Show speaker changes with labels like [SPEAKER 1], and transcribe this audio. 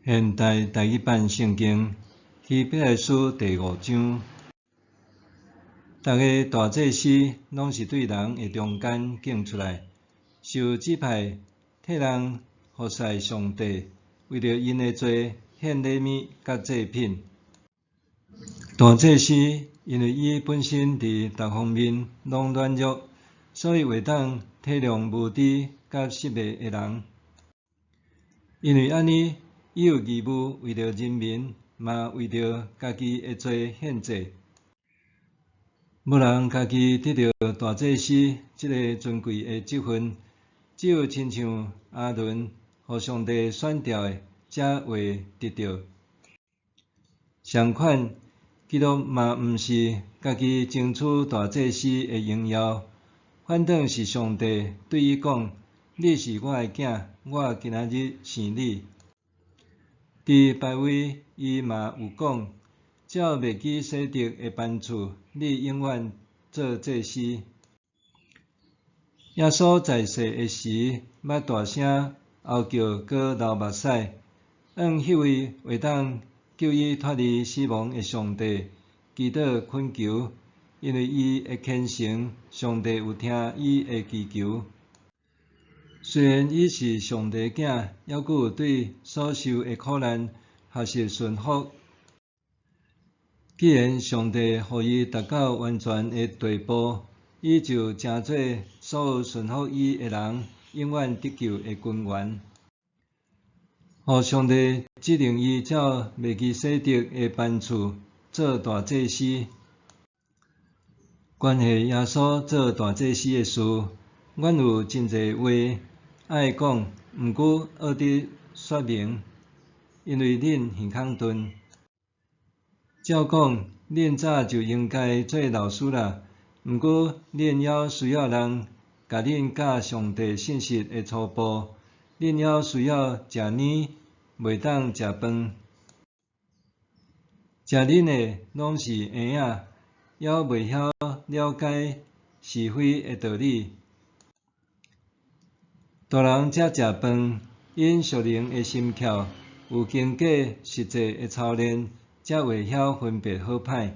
[SPEAKER 1] 现代第一版圣经希伯来书第5章，逐个大祭司拢是对人的中间拣出来，受指派替人服侍上帝，为着因的罪献礼物甲祭品。大祭司因为伊本身伫逐方面拢软弱，所以会当体谅无知甲失迷的人。因为安尼，伊有义务为着人民，嘛为着家己的罪献祭。无人家己得到大祭司这个尊贵的职分，只有亲像阿伦，互上帝选召的，才会得到。相款，基督嘛毋是家己争取大祭司的荣耀，反正是上帝对伊讲：“你是我的囝，我今仔日生你。”伫别位，伊嘛有讲：“照麦基洗德的班次，你永远做祭司。”耶稣在世的时，捌大声嚎叫，搁流目屎，向迄位会当救伊脱离死亡的上帝祈祷恳求，因为伊会虔诚，上帝有听伊的祈求。虽然伊是上帝囝，犹阁有对所受的苦难学习顺服。既然上帝予伊达到完全的地步，伊就诚做所有顺服伊的人永远得救的根源。互上帝指定伊照麦基洗德的班次做大祭司。关系耶稣做大祭司的事，阮有真侪话爱讲，毋过学得说明，因为恁耳孔钝。照讲，恁早就应该做老师啦，毋过恁还需要人甲恁教上帝信息的初步，恁还需要食奶，袂当食饭。食恁的拢是婴仔，还袂晓了解是非的道理。大人才食饭，因属灵的心窍有经过实际的操练，才会晓分别好歹。